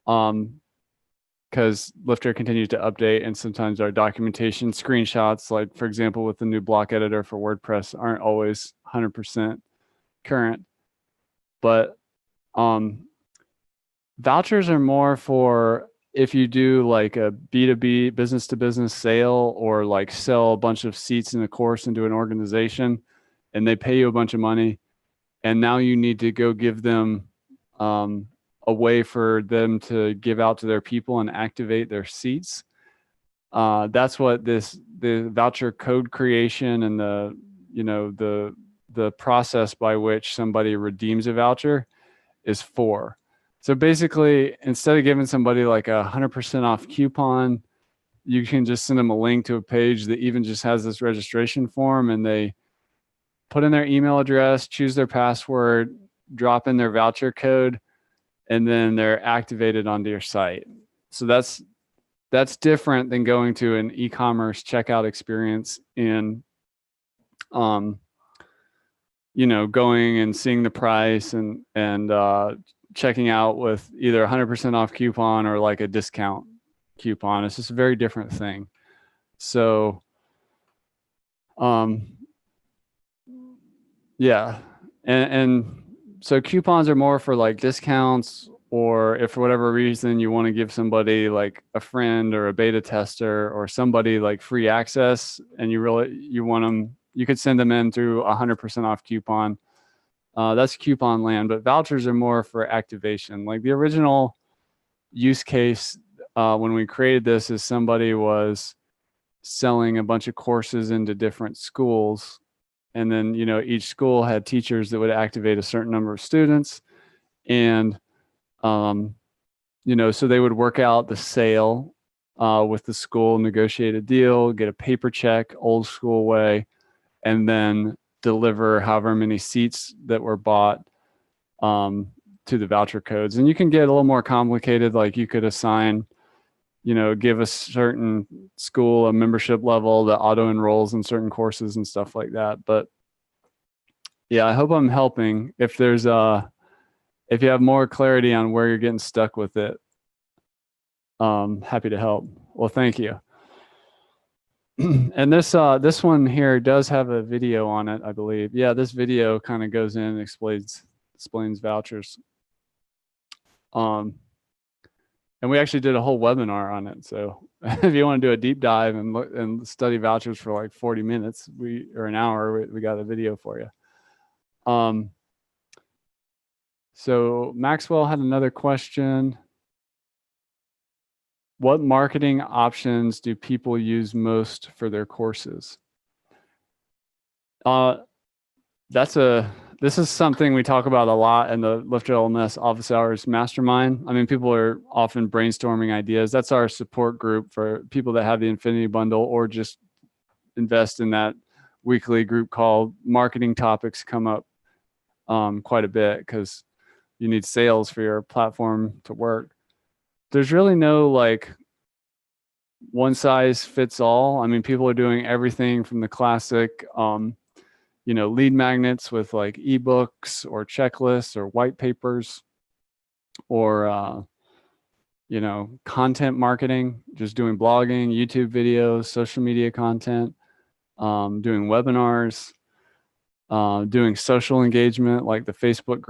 Because Lifter continues to update, and sometimes our documentation screenshots, like for example, with the new block editor for WordPress, aren't always 100% current. But vouchers are more for if you do like a B2B, business to business sale, or like sell a bunch of seats in a course into an organization, and they pay you a bunch of money, and now you need to go give them a way for them to give out to their people and activate their seats. That's what the voucher code creation and the process by which somebody redeems a voucher is for. So basically, instead of giving somebody like 100% off coupon, you can just send them a link to a page that even just has this registration form, and they put in their email address, choose their password, drop in their voucher code, and then they're activated onto your site. So that's different than going to an e-commerce checkout experience and going and seeing the price and checking out with either 100% off coupon or like a discount coupon. It's just a very different thing. So yeah, and so coupons are more for like discounts, or if for whatever reason you want to give somebody like a friend or a beta tester or somebody like free access, and you want them, you could send them in through 100% off coupon. That's coupon land. But vouchers are more for activation. Like the original use case when we created this is somebody was selling a bunch of courses into different schools. And then, each school had teachers that would activate a certain number of students. And, so they would work out the sale with the school, negotiate a deal, get a paper check, old school way, and then deliver however many seats that were bought to the voucher codes. And you can get a little more complicated. Like you could assign, give a certain school a membership level that auto enrolls in certain courses and stuff like that. But yeah, I hope I'm helping. If you have more clarity on where you're getting stuck with it, happy to help. Well, thank you. And this one here does have a video on it, I believe. Yeah, this video kind of goes in and explains vouchers. And we actually did a whole webinar on it. So if you want to do a deep dive and study vouchers for like 40 minutes, or an hour, we got a video for you. So Maxwell had another question. What marketing options do people use most for their courses? This is something we talk about a lot in the Lifter LMS Office Hours Mastermind. I mean, people are often brainstorming ideas. That's our support group for people that have the Infinity Bundle or just invest in that weekly group call. Marketing topics come up quite a bit because you need sales for your platform to work. There's really no like one size fits all. I mean, people are doing everything from the classic, lead magnets with like ebooks or checklists or white papers or, content marketing, just doing blogging, YouTube videos, social media content, doing webinars, doing social engagement like the Facebook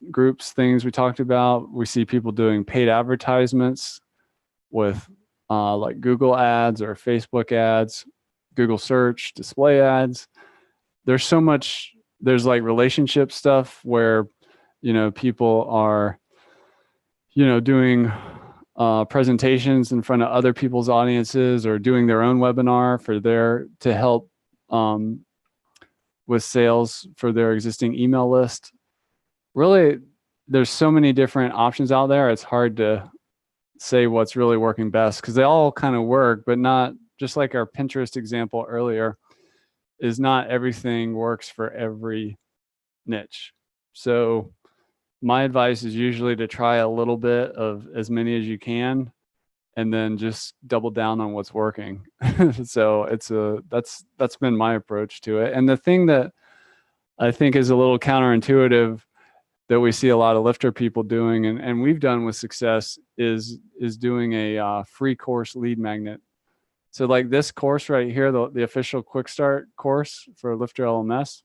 groups things we talked about. We see people doing paid advertisements with like Google ads or Facebook ads, Google search, display ads. There's so much, there's like relationship stuff where, people are, doing presentations in front of other people's audiences or doing their own webinar to help with sales for their existing email list. Really, there's so many different options out there. It's hard to say what's really working best because they all kind of work, but not just like our Pinterest example earlier, is not everything works for every niche. So my advice is usually to try a little bit of as many as you can and then just double down on what's working. So that's been my approach to it. And the thing that I think is a little counterintuitive that we see a lot of lifter people doing and we've done with success is doing a free course lead magnet. So like this course right here, the official quick start course for Lifter LMS,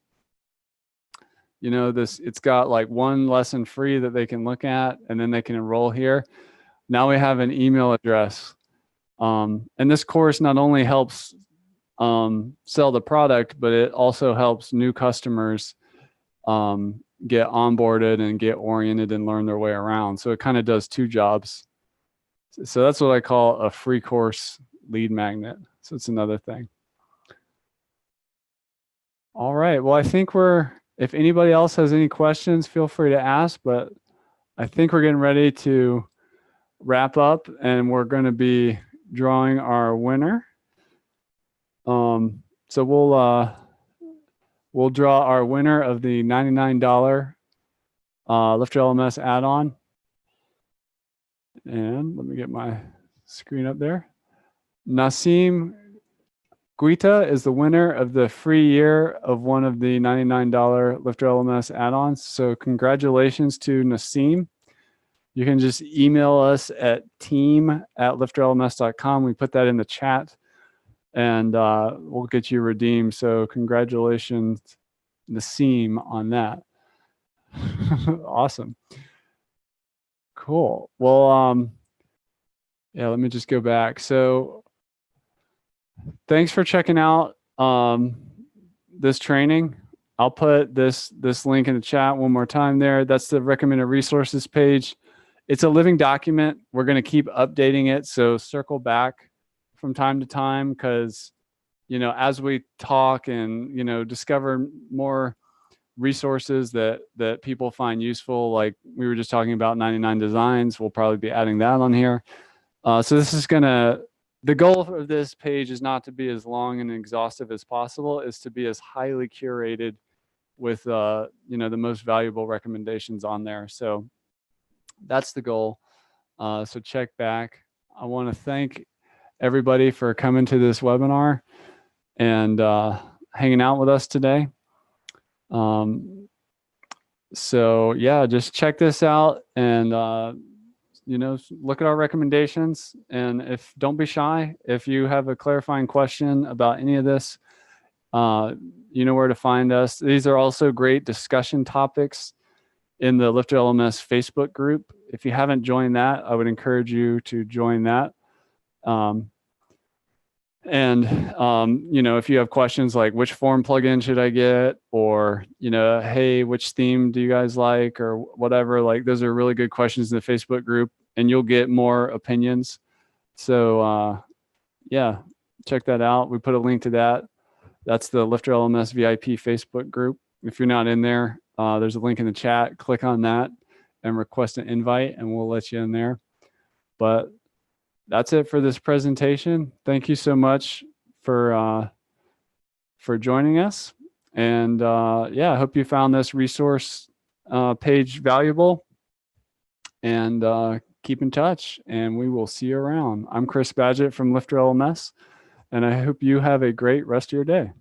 it's got like one lesson free that they can look at and then they can enroll here. Now we have an email address. And this course not only helps sell the product, but it also helps new customers get onboarded and get oriented and learn their way around. So it kind of does two jobs. So that's what I call a free course lead magnet. So it's another thing. All right. Well, I think if anybody else has any questions, feel free to ask, but I think we're getting ready to wrap up and we're going to be drawing our winner. So we'll draw our winner of the $99 Lifter LMS add-on. And let me get my screen up there. Nasim Guita is the winner of the free year of one of the $99 Lifter LMS add-ons. So congratulations to Nasim. You can just email us at team@lifterlms.com. We put that in the chat and we'll get you redeemed. So congratulations, Nasim, on that. Awesome. Cool. Well, yeah, let me just go back. So thanks for checking out this training. I'll put this link in the chat one more time there. That's the recommended resources page. It's a living document. We're going to keep updating it. So circle back from time to time because, as we talk and, discover more resources that people find useful, like we were just talking about 99 designs, we'll probably be adding that on here. So this is the goal of this page is not to be as long and exhaustive as possible, is to be as highly curated with, the most valuable recommendations on there. So that's the goal. So check back. I want to thank everybody for coming to this webinar and hanging out with us today. So yeah, just check this out and, look at our recommendations. And don't be shy. If you have a clarifying question about any of this, you know where to find us. These are also great discussion topics in the Lifter LMS Facebook group. If you haven't joined that, I would encourage you to join that. And, if you have questions like which form plugin should I get, or, hey, which theme do you guys like, or whatever, like those are really good questions in the Facebook group, and you'll get more opinions. So, yeah, check that out. We put a link to that. That's the Lifter LMS VIP Facebook group. If you're not in there, there's a link in the chat. Click on that and request an invite, and we'll let you in there. But that's it for this presentation. Thank you so much for joining us. And yeah, I hope you found this resource page valuable. And keep in touch, and we will see you around. I'm Chris Badgett from Lifter LMS, and I hope you have a great rest of your day.